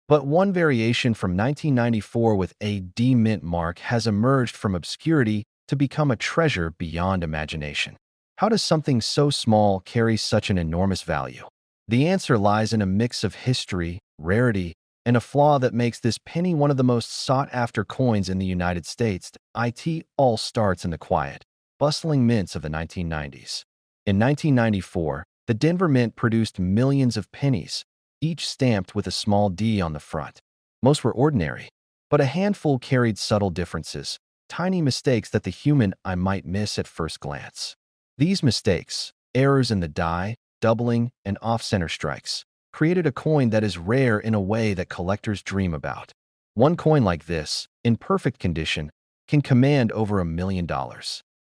But one variation from 1994 with a D mint mark has emerged from obscurity to become a treasure beyond imagination. How does something so small carry such an enormous value? The answer lies in a mix of history, rarity, and a flaw that makes this penny one of the most sought-after coins in the United States. It all starts in the quiet, bustling mints of the 1990s. In 1994, the Denver Mint produced millions of pennies, each stamped with a small D on the front. Most were ordinary, but a handful carried subtle differences, tiny mistakes that the human eye might miss at first glance. These mistakes, errors in the die, doubling, and off-center strikes, created a coin that is rare in a way that collectors dream about. One coin like this, in perfect condition, can command over $1 million.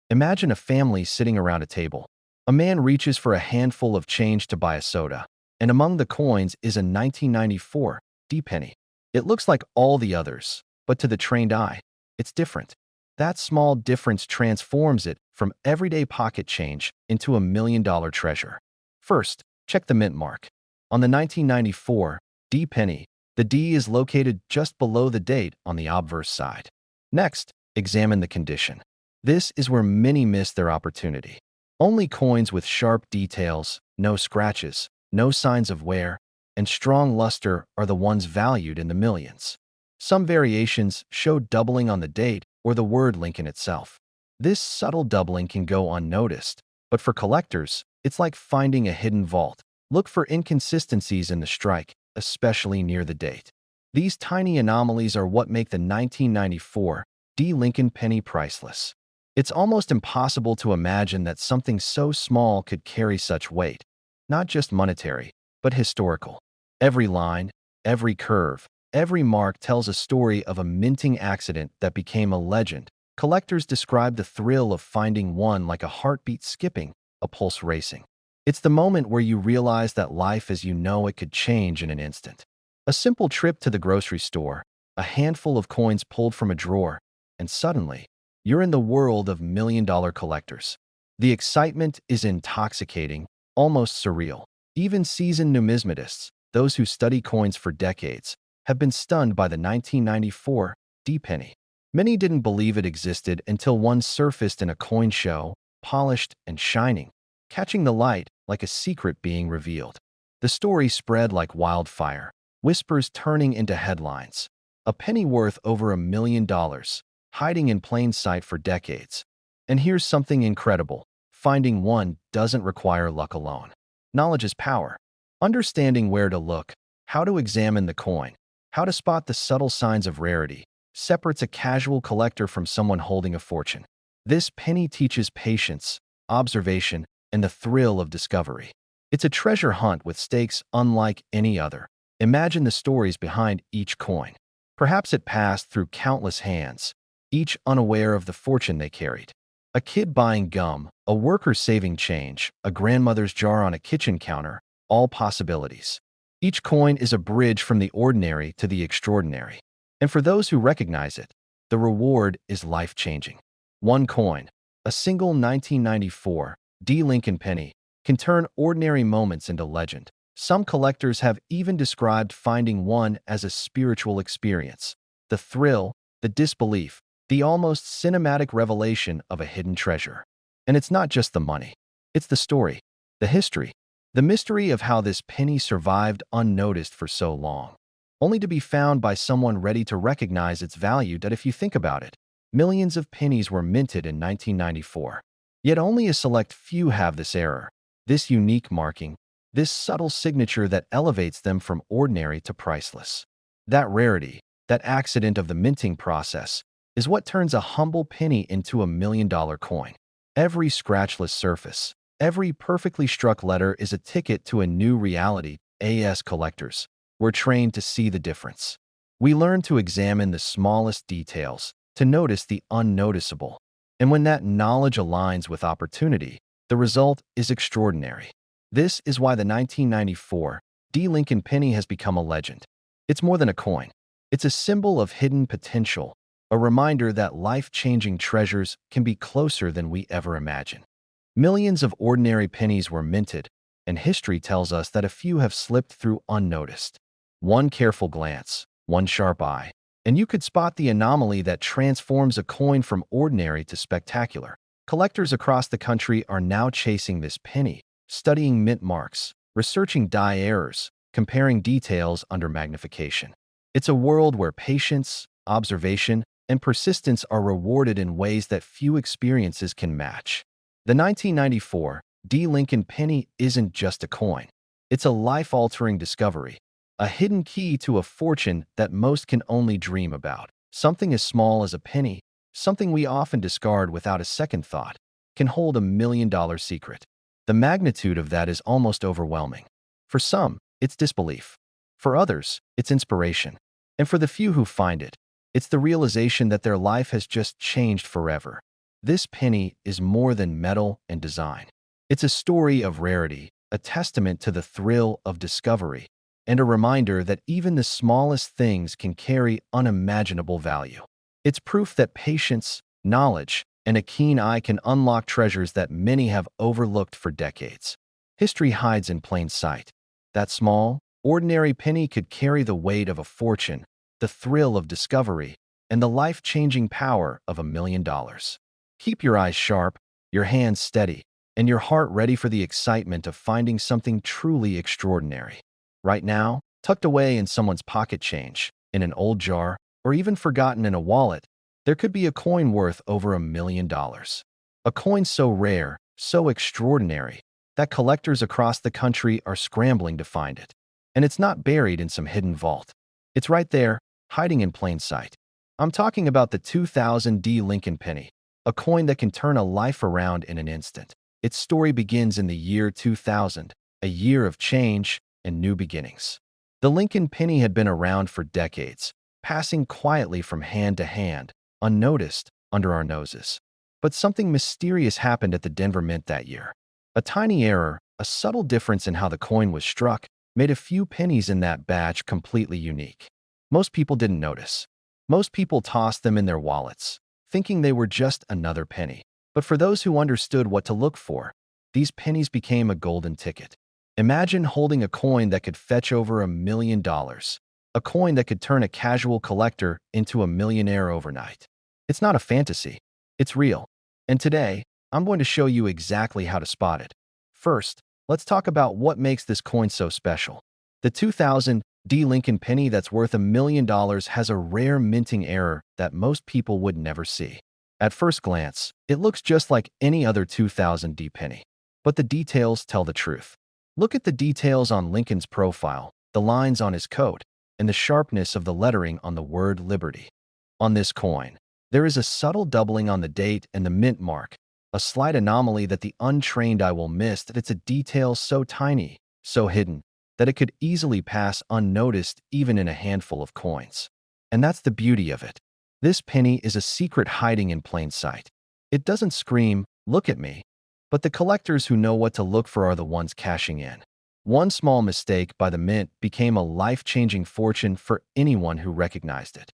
Imagine a family sitting around a table. A man reaches for a handful of change to buy a soda, and among the coins is a 1994 D penny. It looks like all the others, but to the trained eye, it's different. That small difference transforms it from everyday pocket change into $1 million treasure. First, check the mint mark. On the 1994 D penny, the D is located just below the date on the obverse side. Next, examine the condition. This is where many miss their opportunity. Only coins with sharp details, no scratches, no signs of wear, and strong luster are the ones valued in the millions. Some variations show doubling on the date or the word Lincoln itself. This subtle doubling can go unnoticed, but for collectors, it's like finding a hidden vault. Look for inconsistencies in the strike, especially near the date. These tiny anomalies are what make the 1994 D Lincoln penny priceless. It's almost impossible to imagine that something so small could carry such weight, not just monetary, but historical. Every line, every curve, every mark tells a story of a minting accident that became a legend. Collectors describe the thrill of finding one like a heartbeat skipping, a pulse racing. It's the moment where you realize that life as you know it could change in an instant. A simple trip to the grocery store, a handful of coins pulled from a drawer, and suddenly, you're in the world of million-dollar collectors. The excitement is intoxicating, almost surreal. Even seasoned numismatists, those who study coins for decades, have been stunned by the 1994 D penny. Many didn't believe it existed until one surfaced in a coin show, polished and shining, catching the light like a secret being revealed. The story spread like wildfire, whispers turning into headlines. A penny worth over $1 million, hiding in plain sight for decades. And here's something incredible. Finding one doesn't require luck alone. Knowledge is power. Understanding where to look, how to examine the coin, how to spot the subtle signs of rarity, separates a casual collector from someone holding a fortune. This penny teaches patience, observation, and the thrill of discovery. It's a treasure hunt with stakes unlike any other. Imagine the stories behind each coin. Perhaps it passed through countless hands, each unaware of the fortune they carried. A kid buying gum, a worker saving change, a grandmother's jar on a kitchen counter, all possibilities. Each coin is a bridge from the ordinary to the extraordinary. And for those who recognize it, the reward is life-changing. One coin, a single 1994 D Lincoln penny, can turn ordinary moments into legend. Some collectors have even described finding one as a spiritual experience. The thrill, the disbelief, the almost cinematic revelation of a hidden treasure. And it's not just the money. It's the story, the history, the mystery of how this penny survived unnoticed for so long, only to be found by someone ready to recognize its value. That if you think about it, millions of pennies were minted in 1994. Yet only a select few have this error, this unique marking, this subtle signature that elevates them from ordinary to priceless. That rarity, that accident of the minting process, is what turns a humble penny into $1 million coin. Every scratchless surface, every perfectly struck letter is a ticket to a new reality. As collectors, we're trained to see the difference. We learn to examine the smallest details, to notice the unnoticeable. And when that knowledge aligns with opportunity, the result is extraordinary. This is why the 1994 D Lincoln penny has become a legend. It's more than a coin. It's a symbol of hidden potential, a reminder that life-changing treasures can be closer than we ever imagine. Millions of ordinary pennies were minted, and history tells us that a few have slipped through unnoticed. One careful glance, one sharp eye, and you could spot the anomaly that transforms a coin from ordinary to spectacular. Collectors across the country are now chasing this penny, studying mint marks, researching die errors, comparing details under magnification. It's a world where patience, observation, and persistence are rewarded in ways that few experiences can match. The 1994 D. Lincoln penny isn't just a coin. It's a life-altering discovery, a hidden key to a fortune that most can only dream about. Something as small as a penny, something we often discard without a second thought, can hold $1 million secret. The magnitude of that is almost overwhelming. For some, it's disbelief. For others, it's inspiration. And for the few who find it, it's the realization that their life has just changed forever. This penny is more than metal and design. It's a story of rarity, a testament to the thrill of discovery, and a reminder that even the smallest things can carry unimaginable value. It's proof that patience, knowledge, and a keen eye can unlock treasures that many have overlooked for decades. History hides in plain sight. That small, ordinary penny could carry the weight of a fortune, the thrill of discovery, and the life-changing power of $1 million. Keep your eyes sharp, your hands steady, and your heart ready for the excitement of finding something truly extraordinary. Right now, tucked away in someone's pocket change, in an old jar, or even forgotten in a wallet, there could be a coin worth over $1 million. A coin so rare, so extraordinary, that collectors across the country are scrambling to find it. And it's not buried in some hidden vault. It's right there, hiding in plain sight. I'm talking about the 2000 D. Lincoln penny, a coin that can turn a life around in an instant. Its story begins in the year 2000, a year of change and new beginnings. The Lincoln penny had been around for decades, passing quietly from hand to hand, unnoticed, under our noses. But something mysterious happened at the Denver Mint that year. A tiny error, a subtle difference in how the coin was struck, made a few pennies in that batch completely unique. Most people didn't notice. Most people tossed them in their wallets, thinking they were just another penny. But for those who understood what to look for, these pennies became a golden ticket. Imagine holding a coin that could fetch over $1 million, a coin that could turn a casual collector into a millionaire overnight. It's not a fantasy, it's real. And today, I'm going to show you exactly how to spot it. First, let's talk about what makes this coin so special. The 2000 D. Lincoln penny that's worth $1 million has a rare minting error that most people would never see. At first glance, it looks just like any other 2000 D penny. But the details tell the truth. Look at the details on Lincoln's profile, the lines on his coat, and the sharpness of the lettering on the word Liberty. On this coin, there is a subtle doubling on the date and the mint mark, a slight anomaly that the untrained eye will miss. That it's a detail so tiny, so hidden, that it could easily pass unnoticed even in a handful of coins. And that's the beauty of it. This penny is a secret hiding in plain sight. It doesn't scream, "Look at me," but the collectors who know what to look for are the ones cashing in. One small mistake by the mint became a life-changing fortune for anyone who recognized it.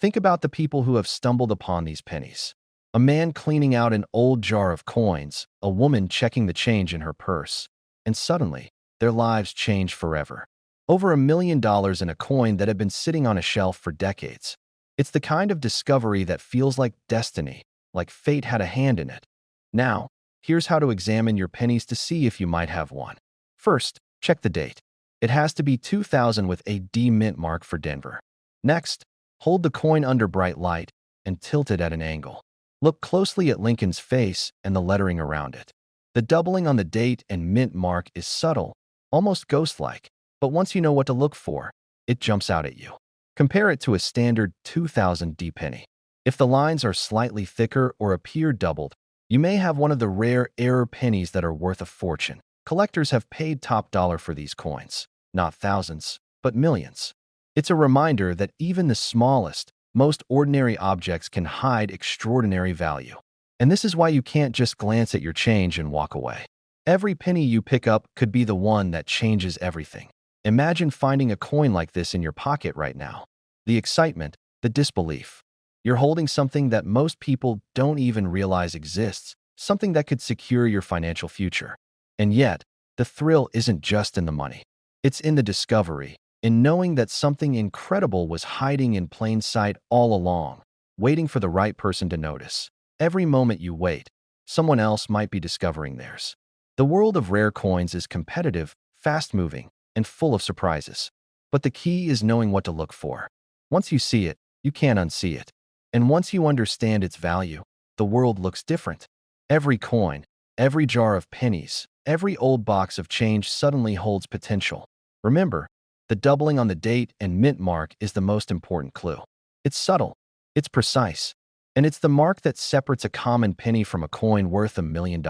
Think about the people who have stumbled upon these pennies. A man cleaning out an old jar of coins, a woman checking the change in her purse, and suddenly, their lives changed forever. Over $1 million in a coin that had been sitting on a shelf for decades. It's the kind of discovery that feels like destiny, like fate had a hand in it. Now, here's how to examine your pennies to see if you might have one. First, check the date. It has to be 2000 with a D mint mark for Denver. Next, hold the coin under bright light and tilt it at an angle. Look closely at Lincoln's face and the lettering around it. The doubling on the date and mint mark is subtle, almost ghost-like, but once you know what to look for, it jumps out at you. Compare it to a standard 2000 D penny. If the lines are slightly thicker or appear doubled, you may have one of the rare error pennies that are worth a fortune. Collectors have paid top dollar for these coins, not thousands, but millions. It's a reminder that even the smallest, most ordinary objects can hide extraordinary value. And this is why you can't just glance at your change and walk away. Every penny you pick up could be the one that changes everything. Imagine finding a coin like this in your pocket right now. The excitement, the disbelief. You're holding something that most people don't even realize exists, something that could secure your financial future. And yet, the thrill isn't just in the money. It's in the discovery, in knowing that something incredible was hiding in plain sight all along, waiting for the right person to notice. Every moment you wait, someone else might be discovering theirs. The world of rare coins is competitive, fast-moving, and full of surprises. But the key is knowing what to look for. Once you see it, you can't unsee it. And once you understand its value, the world looks different. Every coin, every jar of pennies, every old box of change suddenly holds potential. Remember, the doubling on the date and mint mark is the most important clue. It's subtle, it's precise, and it's the mark that separates a common penny from a coin worth $1 million.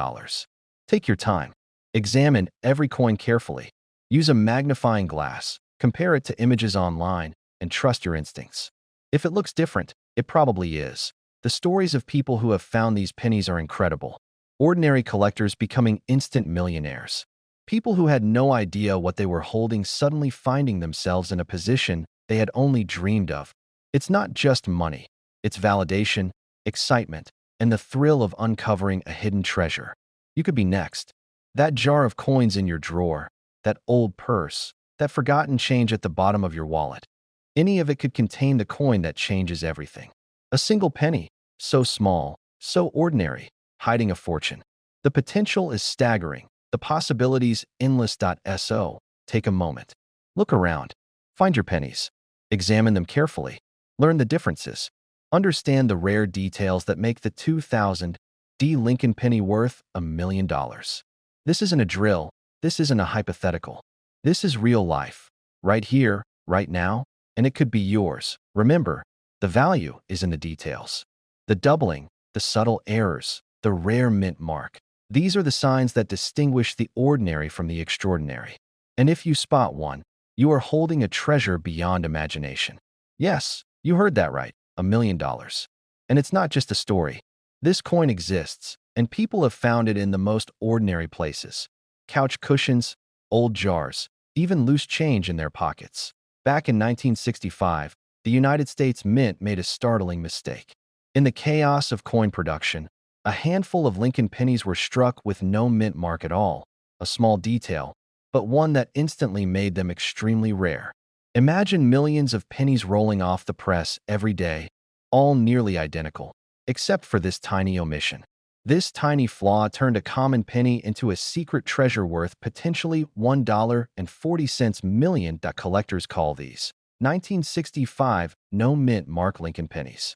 Take your time. Examine every coin carefully. Use a magnifying glass, compare it to images online, and trust your instincts. If it looks different, it probably is. The stories of people who have found these pennies are incredible. Ordinary collectors becoming instant millionaires. People who had no idea what they were holding suddenly finding themselves in a position they had only dreamed of. It's not just money. It's validation, excitement, and the thrill of uncovering a hidden treasure. You could be next. That jar of coins in your drawer, that old purse, that forgotten change at the bottom of your wallet. Any of it could contain the coin that changes everything. A single penny, so small, so ordinary, hiding a fortune. The potential is staggering. The possibilities endless. So, take a moment. Look around. Find your pennies. Examine them carefully. Learn the differences. Understand the rare details that make the 2000 D Lincoln penny worth $1 million. This isn't a drill. This isn't a hypothetical. This is real life. Right here, right now, and it could be yours. Remember, the value is in the details. The doubling, the subtle errors, the rare mint mark. These are the signs that distinguish the ordinary from the extraordinary. And if you spot one, you are holding a treasure beyond imagination. Yes, you heard that right, $1 million. And it's not just a story. This coin exists, and people have found it in the most ordinary places. Couch cushions, old jars, even loose change in their pockets. Back in 1965, the United States Mint made a startling mistake. In the chaos of coin production, a handful of Lincoln pennies were struck with no mint mark at all, a small detail, but one that instantly made them extremely rare. Imagine millions of pennies rolling off the press every day, all nearly identical, except for this tiny omission. This tiny flaw turned a common penny into a secret treasure worth potentially $1.40 million. Collectors call these 1965 no mint mark Lincoln pennies.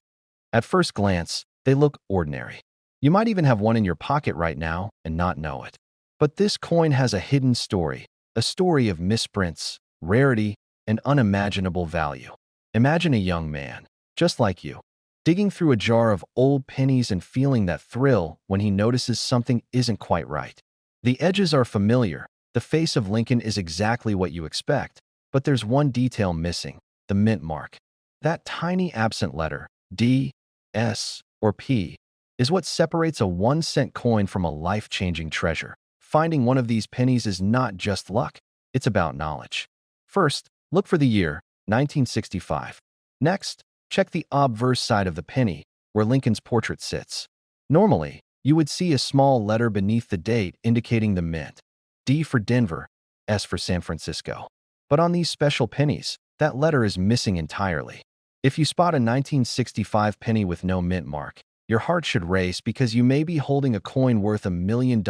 At first glance, they look ordinary. You might even have one in your pocket right now and not know it. But this coin has a hidden story, a story of misprints, rarity, and unimaginable value. Imagine a young man, just like you, digging through a jar of old pennies and feeling that thrill when he notices something isn't quite right. The edges are familiar, the face of Lincoln is exactly what you expect, but there's one detail missing, the mint mark. That tiny absent letter, D, S, or P, is what separates a 1-cent coin from a life-changing treasure. Finding one of these pennies is not just luck, it's about knowledge. First, look for the year, 1965. Next, check the obverse side of the penny, where Lincoln's portrait sits. Normally, you would see a small letter beneath the date indicating the mint. D for Denver, S for San Francisco. But on these special pennies, that letter is missing entirely. If you spot a 1965 penny with no mint mark, your heart should race because you may be holding a coin worth $1 million.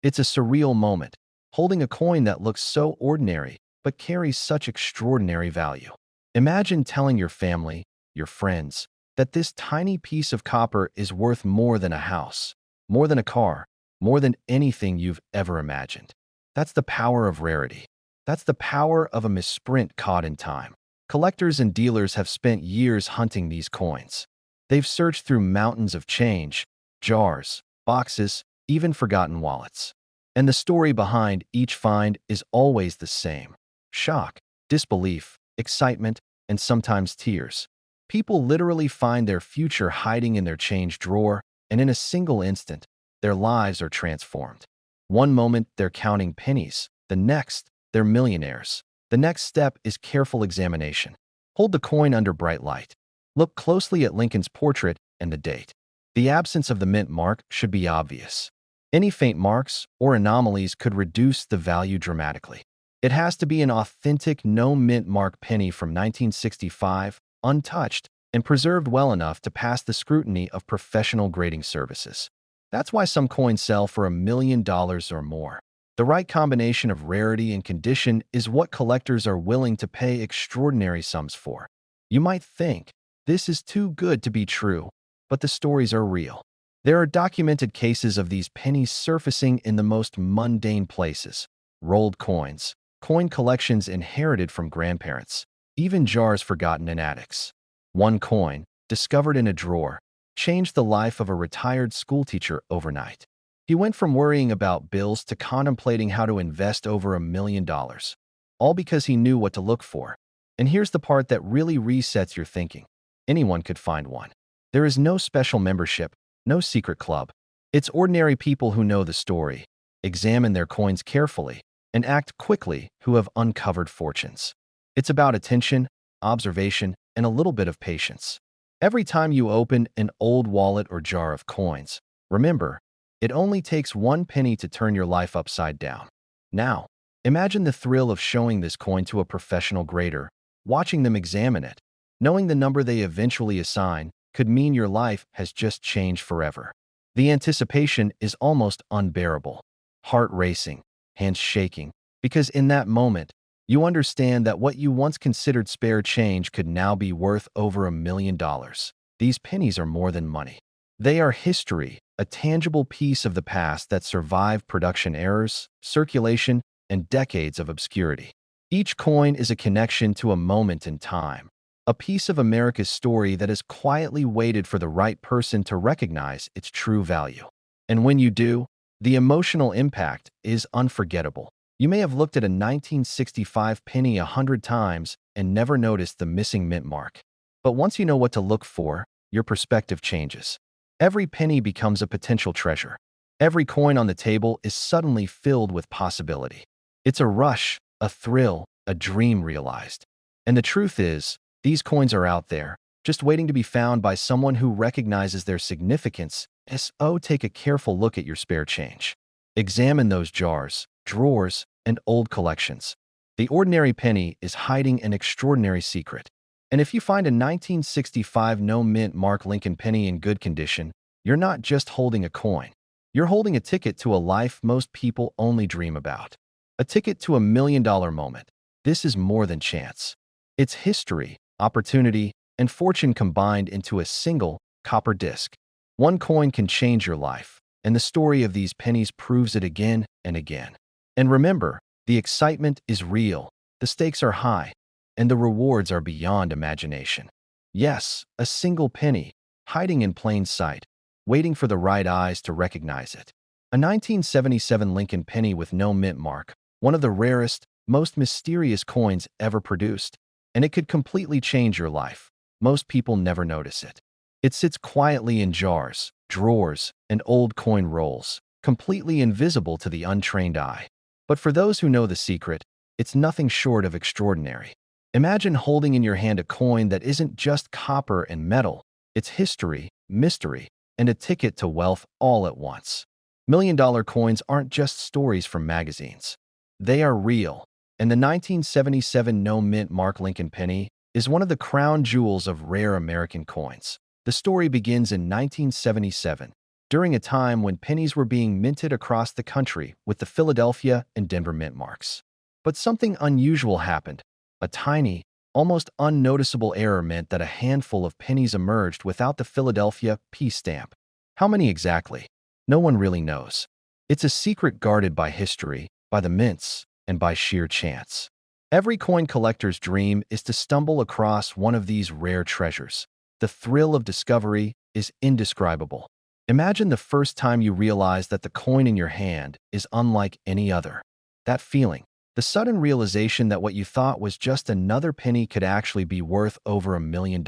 It's a surreal moment, holding a coin that looks so ordinary but carries such extraordinary value. Imagine telling your family, your friends, that this tiny piece of copper is worth more than a house, more than a car, more than anything you've ever imagined. That's the power of rarity. That's the power of a misprint caught in time. Collectors and dealers have spent years hunting these coins. They've searched through mountains of change, jars, boxes, even forgotten wallets. And the story behind each find is always the same. Shock, disbelief, excitement, and sometimes tears. People literally find their future hiding in their change drawer, and in a single instant, their lives are transformed. One moment, they're counting pennies. The next, they're millionaires. The next step is careful examination. Hold the coin under bright light. Look closely at Lincoln's portrait and the date. The absence of the mint mark should be obvious. Any faint marks or anomalies could reduce the value dramatically. It has to be an authentic no-mint mark penny from 1965, untouched, and preserved well enough to pass the scrutiny of professional grading services. That's why some coins sell for $1 million or more. The right combination of rarity and condition is what collectors are willing to pay extraordinary sums for. You might think, this is too good to be true, but the stories are real. There are documented cases of these pennies surfacing in the most mundane places. Rolled coins, coin collections inherited from grandparents, even jars forgotten in attics. One coin, discovered in a drawer, changed the life of a retired schoolteacher overnight. He went from worrying about bills to contemplating how to invest over $1 million, all because he knew what to look for. And here's the part that really resets your thinking. Anyone could find one. There is no special membership, no secret club. It's ordinary people who know the story, examine their coins carefully, and act quickly who have uncovered fortunes. It's about attention, observation, and a little bit of patience. Every time you open an old wallet or jar of coins, remember, it only takes one penny to turn your life upside down. Now, imagine the thrill of showing this coin to a professional grader, watching them examine it. Knowing the number they eventually assign could mean your life has just changed forever. The anticipation is almost unbearable. Heart racing, hands shaking, because in that moment, you understand that what you once considered spare change could now be worth over $1 million. These pennies are more than money. They are history, a tangible piece of the past that survived production errors, circulation, and decades of obscurity. Each coin is a connection to a moment in time, a piece of America's story that has quietly waited for the right person to recognize its true value. And when you do, the emotional impact is unforgettable. You may have looked at a 1965 penny 100 times and never noticed the missing mint mark. But once you know what to look for, your perspective changes. Every penny becomes a potential treasure. Every coin on the table is suddenly filled with possibility. It's a rush, a thrill, a dream realized. And the truth is, these coins are out there, just waiting to be found by someone who recognizes their significance. So take a careful look at your spare change. Examine those jars, drawers, and old collections. The ordinary penny is hiding an extraordinary secret. And if you find a 1965 no-mint mark Lincoln penny in good condition, you're not just holding a coin. You're holding a ticket to a life most people only dream about. A ticket to $1 million moment. This is more than chance. It's history, opportunity, and fortune combined into a single copper disc. One coin can change your life, and the story of these pennies proves it again and again. And remember, the excitement is real, the stakes are high, and the rewards are beyond imagination. Yes, a single penny, hiding in plain sight, waiting for the right eyes to recognize it. A 1977 Lincoln penny with no mint mark, one of the rarest, most mysterious coins ever produced, and it could completely change your life. Most people never notice it. It sits quietly in jars, drawers, and old coin rolls, completely invisible to the untrained eye. But for those who know the secret, it's nothing short of extraordinary. Imagine holding in your hand a coin that isn't just copper and metal, it's history, mystery, and a ticket to wealth all at once. $1 million coins aren't just stories from magazines. They are real, and the 1977 no-mint mark Lincoln penny is one of the crown jewels of rare American coins. The story begins in 1977, during a time when pennies were being minted across the country with the Philadelphia and Denver mint marks. But something unusual happened. A tiny, almost unnoticeable error meant that a handful of pennies emerged without the Philadelphia P stamp. How many exactly? No one really knows. It's a secret guarded by history, by the mints, and by sheer chance. Every coin collector's dream is to stumble across one of these rare treasures. The thrill of discovery is indescribable. Imagine the first time you realize that the coin in your hand is unlike any other. That feeling, the sudden realization that what you thought was just another penny could actually be worth over $1 million,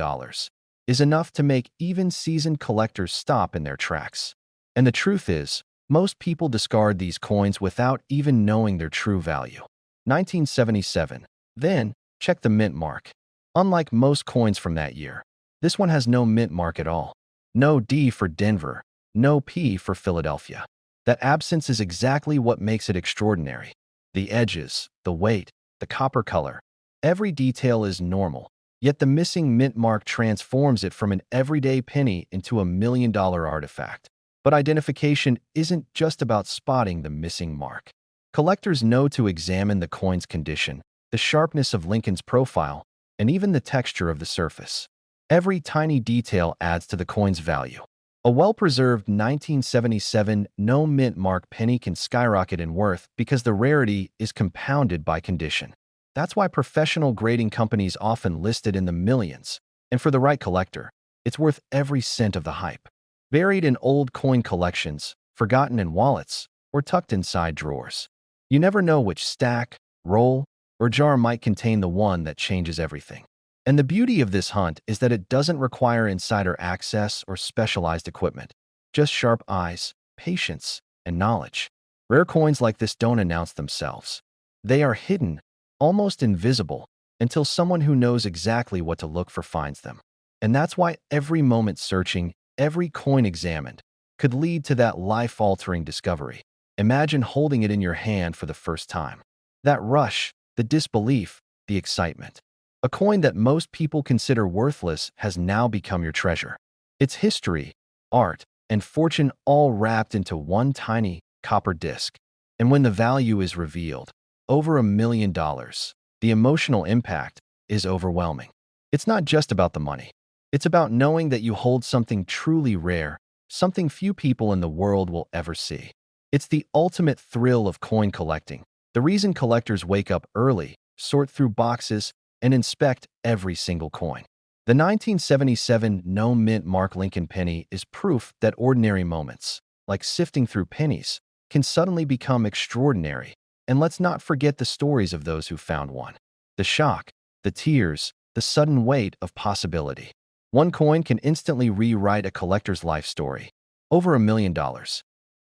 is enough to make even seasoned collectors stop in their tracks. And the truth is, most people discard these coins without even knowing their true value. 1977. Then, check the mint mark. Unlike most coins from that year, this one has no mint mark at all. No D for Denver, no P for Philadelphia. That absence is exactly what makes it extraordinary. The edges, the weight, the copper color. Every detail is normal, yet the missing mint mark transforms it from an everyday penny into a $1 million artifact. But identification isn't just about spotting the missing mark. Collectors know to examine the coin's condition, the sharpness of Lincoln's profile, and even the texture of the surface. Every tiny detail adds to the coin's value. A well-preserved 1977 no-mint mark penny can skyrocket in worth because the rarity is compounded by condition. That's why professional grading companies often list it in the millions, and for the right collector, it's worth every cent of the hype. Buried in old coin collections, forgotten in wallets, or tucked inside drawers. You never know which stack, roll, or jar might contain the one that changes everything. And the beauty of this hunt is that it doesn't require insider access or specialized equipment, just sharp eyes, patience, and knowledge. Rare coins like this don't announce themselves. They are hidden, almost invisible, until someone who knows exactly what to look for finds them. And that's why every moment searching, every coin examined, could lead to that life-altering discovery. Imagine holding it in your hand for the first time. That rush, the disbelief, the excitement. A coin that most people consider worthless has now become your treasure. Its history, art, and fortune all wrapped into one tiny copper disc. And when the value is revealed, over $1 million, the emotional impact is overwhelming. It's not just about the money. It's about knowing that you hold something truly rare, something few people in the world will ever see. It's the ultimate thrill of coin collecting, the reason collectors wake up early, sort through boxes, and inspect every single coin. The 1977 no-mint mark Lincoln penny is proof that ordinary moments, like sifting through pennies, can suddenly become extraordinary. And let's not forget the stories of those who found one. The shock, the tears, the sudden weight of possibility. One coin can instantly rewrite a collector's life story. Over $1 million.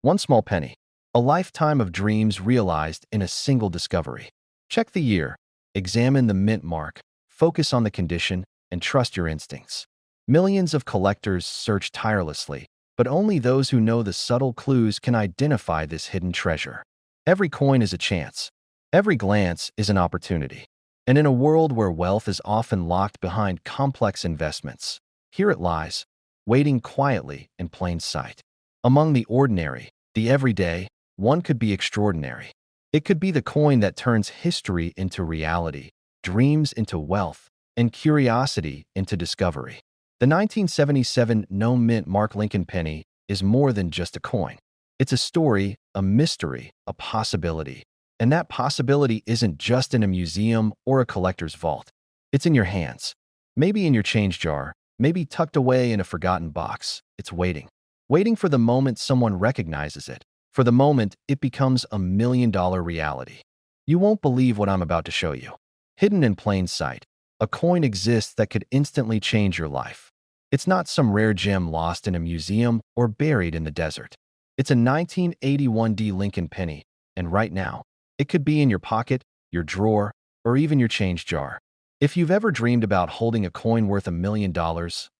One small penny. A lifetime of dreams realized in a single discovery. Check the year. Examine the mint mark, focus on the condition, and trust your instincts. Millions of collectors search tirelessly, but only those who know the subtle clues can identify this hidden treasure. Every coin is a chance. Every glance is an opportunity. And in a world where wealth is often locked behind complex investments, here it lies, waiting quietly in plain sight. Among the ordinary, the everyday, one could be extraordinary. It could be the coin that turns history into reality, dreams into wealth, and curiosity into discovery. The 1977 no-mint mark Lincoln penny is more than just a coin. It's a story, a mystery, a possibility. And that possibility isn't just in a museum or a collector's vault. It's in your hands. Maybe in your change jar, maybe tucked away in a forgotten box. It's waiting. Waiting for the moment someone recognizes it. For the moment, it becomes $1 million reality. You won't believe what I'm about to show you. Hidden in plain sight, a coin exists that could instantly change your life. It's not some rare gem lost in a museum or buried in the desert. It's a 1981 Lincoln penny, and right now, it could be in your pocket, your drawer, or even your change jar. If you've ever dreamed about holding a coin worth $1 million,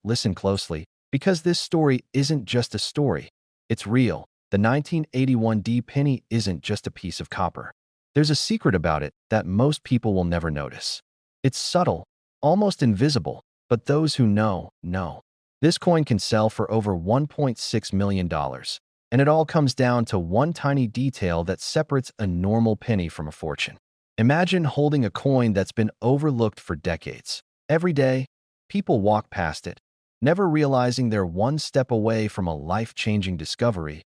listen closely, because this story isn't just a story. It's real. The 1981 penny isn't just a piece of copper. There's a secret about it that most people will never notice. It's subtle, almost invisible, but those who know, know. This coin can sell for over $1.6 million, and it all comes down to one tiny detail that separates a normal penny from a fortune. Imagine holding a coin that's been overlooked for decades. Every day, people walk past it, never realizing they're one step away from a life-changing discovery.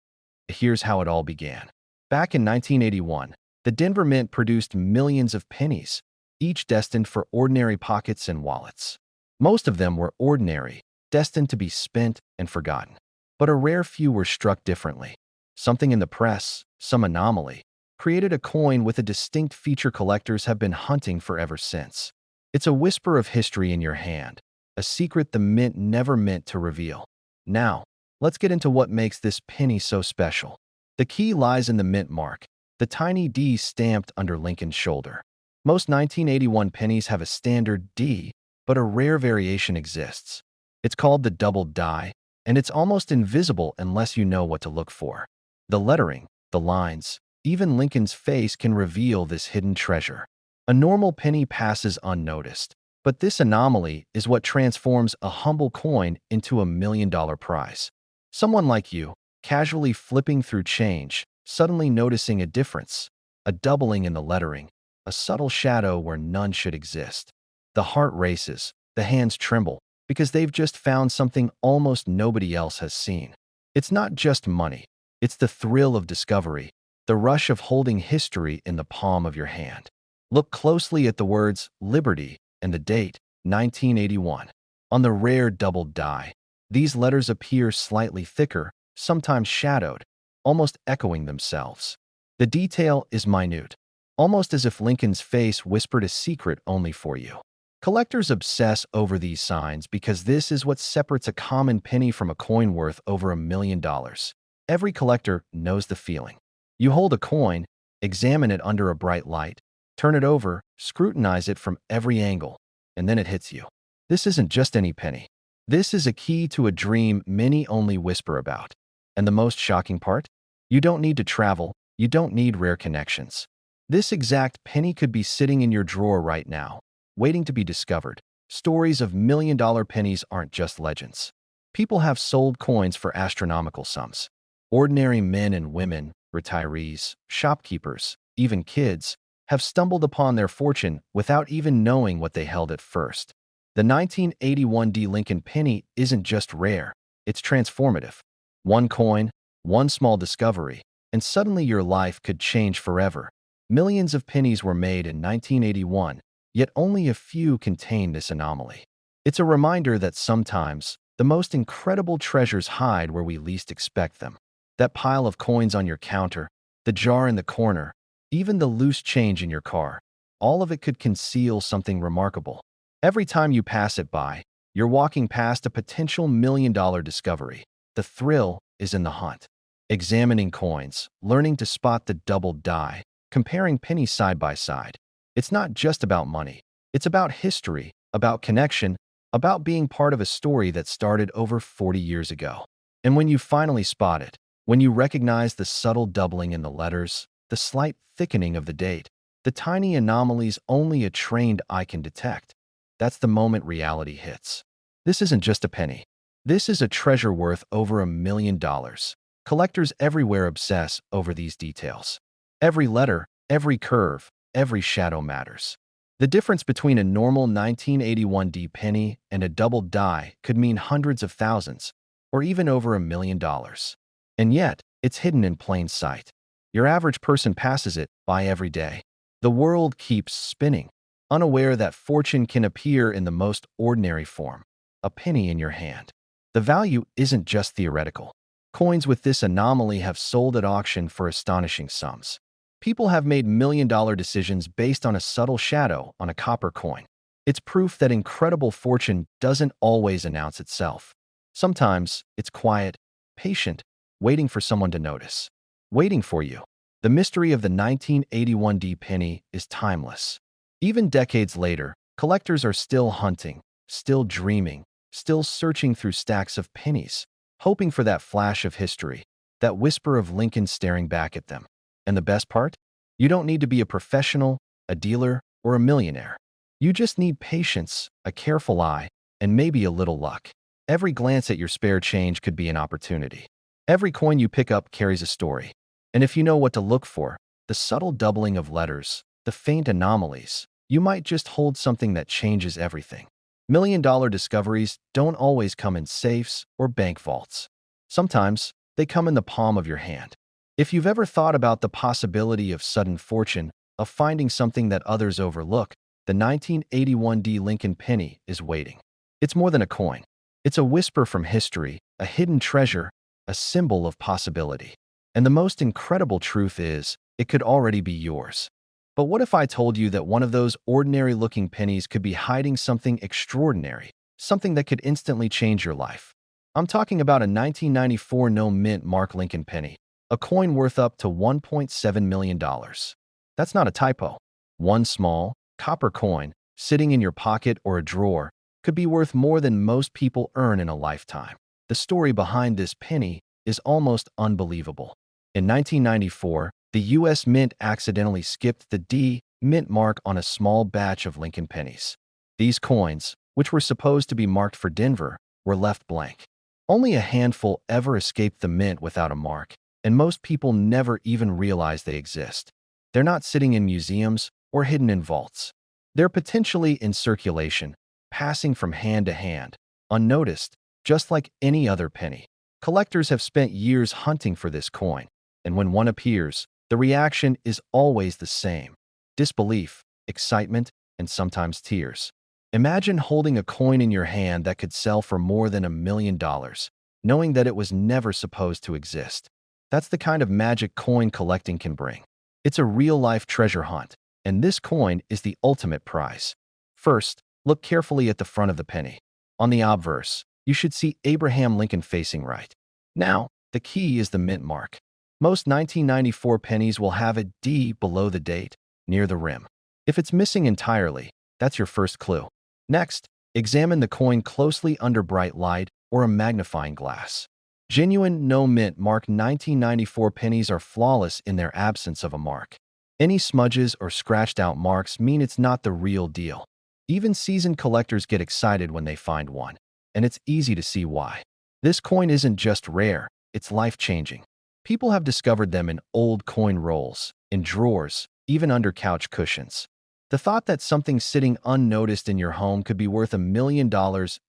Here's how it all began. Back in 1981, the Denver Mint produced millions of pennies, each destined for ordinary pockets and wallets. Most of them were ordinary, destined to be spent and forgotten. But a rare few were struck differently. Something in the press, some anomaly, created a coin with a distinct feature collectors have been hunting for ever since. It's a whisper of history in your hand, a secret the mint never meant to reveal. Now, let's get into what makes this penny so special. The key lies in the mint mark, the tiny D stamped under Lincoln's shoulder. Most 1981 pennies have a standard D, but a rare variation exists. It's called the double die, and it's almost invisible unless you know what to look for. The lettering, the lines, Even Lincoln's face can reveal this hidden treasure. A normal penny passes unnoticed, but this anomaly is what transforms a humble coin into $1 million prize. Someone like you, casually flipping through change, suddenly noticing a difference, a doubling in the lettering, a subtle shadow where none should exist. The heart races, the hands tremble, because they've just found something almost nobody else has seen. It's not just money, it's the thrill of discovery, the rush of holding history in the palm of your hand. Look closely at the words Liberty and the date, 1981. On the rare doubled die, these letters appear slightly thicker, sometimes shadowed, almost echoing themselves. The detail is minute, almost as if Lincoln's face whispered a secret only for you. Collectors obsess over these signs because this is what separates a common penny from a coin worth over $1 million. Every collector knows the feeling. You hold a coin, examine it under a bright light, turn it over, scrutinize it from every angle, and then it hits you. This isn't just any penny. This is a key to a dream many only whisper about. And the most shocking part? You don't need to travel, you don't need rare connections. This exact penny could be sitting in your drawer right now, waiting to be discovered. Stories of million-dollar pennies aren't just legends. People have sold coins for astronomical sums. Ordinary men and women, retirees, shopkeepers, even kids, have stumbled upon their fortune without even knowing what they held at first. The 1981 D. Lincoln penny isn't just rare, it's transformative. One coin, one small discovery, and suddenly your life could change forever. Millions of pennies were made in 1981, yet only a few contain this anomaly. It's a reminder that sometimes the most incredible treasures hide where we least expect them. That pile of coins on your counter, the jar in the corner, even the loose change in your car, all of it could conceal something remarkable. Every time you pass it by, you're walking past a potential million-dollar discovery. The thrill is in the hunt. Examining coins, learning to spot the doubled die, comparing pennies side by side. It's not just about money. It's about history, about connection, about being part of a story that started over 40 years ago. And when you finally spot it, when you recognize the subtle doubling in the letters, the slight thickening of the date, the tiny anomalies only a trained eye can detect, that's the moment reality hits. This isn't just a penny. This is a treasure worth over $1 million. Collectors everywhere obsess over these details. Every letter, every curve, every shadow matters. The difference between a normal 1981 D penny and a doubled die could mean hundreds of thousands, or even over $1 million. And yet, it's hidden in plain sight. Your average person passes it by every day. The world keeps spinning, unaware that fortune can appear in the most ordinary form, a penny in your hand. The value isn't just theoretical. Coins with this anomaly have sold at auction for astonishing sums. People have made million-dollar decisions based on a subtle shadow on a copper coin. It's proof that incredible fortune doesn't always announce itself. Sometimes it's quiet, patient, waiting for someone to notice. Waiting for you. The mystery of the 1981 D penny is timeless. Even decades later, collectors are still hunting, still dreaming, still searching through stacks of pennies, hoping for that flash of history, that whisper of Lincoln staring back at them. And the best part? You don't need to be a professional, a dealer, or a millionaire. You just need patience, a careful eye, and maybe a little luck. Every glance at your spare change could be an opportunity. Every coin you pick up carries a story. And if you know what to look for, the subtle doubling of letters, the faint anomalies, you might just hold something that changes everything. Million-dollar discoveries don't always come in safes or bank vaults. Sometimes, they come in the palm of your hand. If you've ever thought about the possibility of sudden fortune, of finding something that others overlook, the 1981 D Lincoln penny is waiting. It's more than a coin. It's a whisper from history, a hidden treasure, a symbol of possibility. And the most incredible truth is, it could already be yours. But what if I told you that one of those ordinary-looking pennies could be hiding something extraordinary, something that could instantly change your life? I'm talking about a 1994 no-mint Mark Lincoln penny, a coin worth up to $1.7 million. That's not a typo. One small, copper coin, sitting in your pocket or a drawer, could be worth more than most people earn in a lifetime. The story behind this penny is almost unbelievable. In 1994, The U.S. Mint accidentally skipped the D Mint mark on a small batch of Lincoln pennies. These coins, which were supposed to be marked for Denver, were left blank. Only a handful ever escaped the mint without a mark, and most people never even realize they exist. They're not sitting in museums or hidden in vaults. They're potentially in circulation, passing from hand to hand, unnoticed, just like any other penny. Collectors have spent years hunting for this coin, and when one appears, the reaction is always the same: disbelief, excitement, and sometimes tears. Imagine holding a coin in your hand that could sell for more than $1 million, knowing that it was never supposed to exist. That's the kind of magic coin collecting can bring. It's a real-life treasure hunt, and this coin is the ultimate prize. First, look carefully at the front of the penny. On the obverse, you should see Abraham Lincoln facing right. Now, the key is the mint mark. Most 1994 pennies will have a D below the date, near the rim. If it's missing entirely, that's your first clue. Next, examine the coin closely under bright light or a magnifying glass. Genuine no-mint mark 1994 pennies are flawless in their absence of a mark. Any smudges or scratched-out marks mean it's not the real deal. Even seasoned collectors get excited when they find one, and it's easy to see why. This coin isn't just rare, it's life-changing. People have discovered them in old coin rolls, in drawers, even under couch cushions. The thought that something sitting unnoticed in your home could be worth $1 million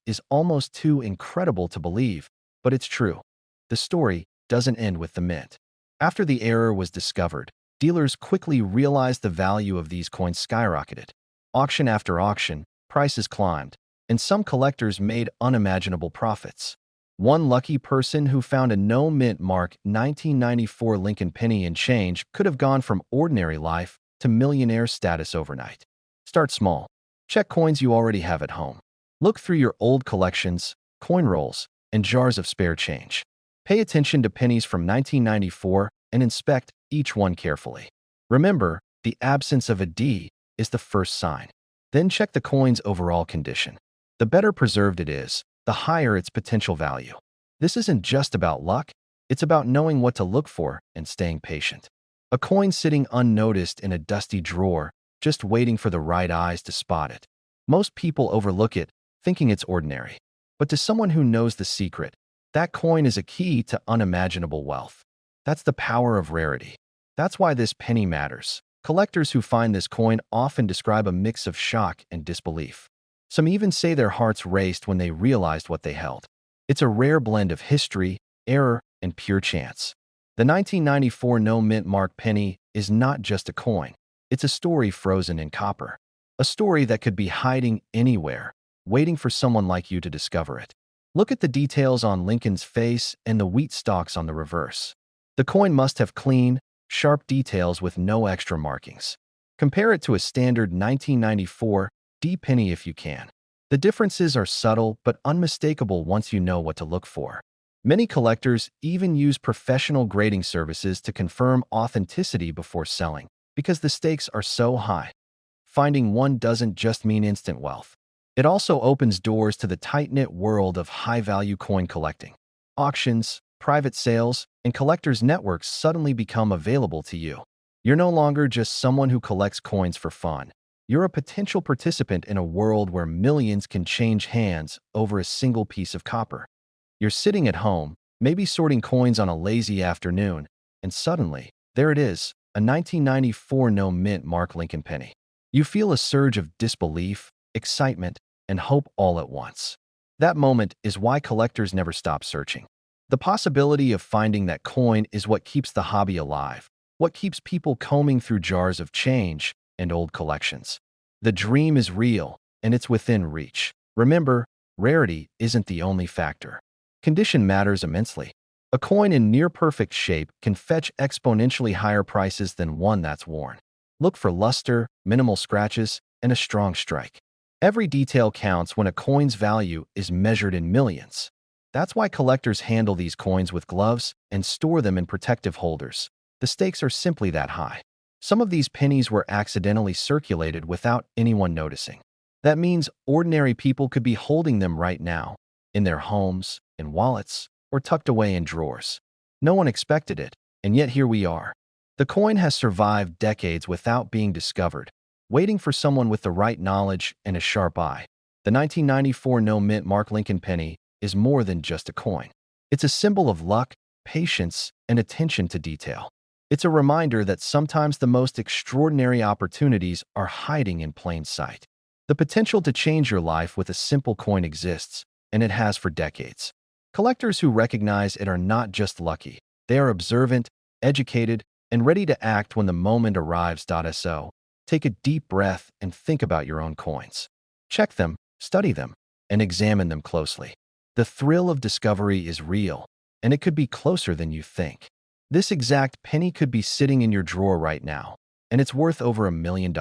is almost too incredible to believe, but it's true. The story doesn't end with the mint. After the error was discovered, dealers quickly realized the value of these coins skyrocketed. Auction after auction, prices climbed, and some collectors made unimaginable profits. One lucky person who found a no-mint mark 1994 Lincoln penny and change could have gone from ordinary life to millionaire status overnight. Start small. Check coins you already have at home. Look through your old collections, coin rolls, and jars of spare change. Pay attention to pennies from 1994 and inspect each one carefully. Remember, the absence of a D is the first sign. Then check the coin's overall condition. The better preserved it is, the higher its potential value. This isn't just about luck, it's about knowing what to look for and staying patient. A coin sitting unnoticed in a dusty drawer, just waiting for the right eyes to spot it. Most people overlook it, thinking it's ordinary. But to someone who knows the secret, that coin is a key to unimaginable wealth. That's the power of rarity. That's why this penny matters. Collectors who find this coin often describe a mix of shock and disbelief. Some even say their hearts raced when they realized what they held. It's a rare blend of history, error, and pure chance. The 1994 no-mint mark penny is not just a coin. It's a story frozen in copper. A story that could be hiding anywhere, waiting for someone like you to discover it. Look at the details on Lincoln's face and the wheat stalks on the reverse. The coin must have clean, sharp details with no extra markings. Compare it to a standard 1994 D penny if you can. The differences are subtle but unmistakable once you know what to look for. Many collectors even use professional grading services to confirm authenticity before selling, because the stakes are so high. Finding one doesn't just mean instant wealth. It also opens doors to the tight-knit world of high-value coin collecting. Auctions, private sales, and collectors' networks suddenly become available to you. You're no longer just someone who collects coins for fun. You're a potential participant in a world where millions can change hands over a single piece of copper. You're sitting at home, maybe sorting coins on a lazy afternoon, and suddenly, there it is, a 1994 no-mint mark Lincoln penny. You feel a surge of disbelief, excitement, and hope all at once. That moment is why collectors never stop searching. The possibility of finding that coin is what keeps the hobby alive, what keeps people combing through jars of change and old collections. The dream is real, and it's within reach. Remember, rarity isn't the only factor. Condition matters immensely. A coin in near-perfect shape can fetch exponentially higher prices than one that's worn. Look for luster, minimal scratches, and a strong strike. Every detail counts when a coin's value is measured in millions. That's why collectors handle these coins with gloves and store them in protective holders. The stakes are simply that high. Some of these pennies were accidentally circulated without anyone noticing. That means ordinary people could be holding them right now, in their homes, in wallets, or tucked away in drawers. No one expected it, and yet here we are. The coin has survived decades without being discovered, waiting for someone with the right knowledge and a sharp eye. The 1994 no-mint Mark Lincoln penny is more than just a coin. It's a symbol of luck, patience, and attention to detail. It's a reminder that sometimes the most extraordinary opportunities are hiding in plain sight. The potential to change your life with a simple coin exists, and it has for decades. Collectors who recognize it are not just lucky. They are observant, educated, and ready to act when the moment arrives. So, take a deep breath and think about your own coins. Check them, study them, and examine them closely. The thrill of discovery is real, and it could be closer than you think. This exact penny could be sitting in your drawer right now, and it's worth over $1 million.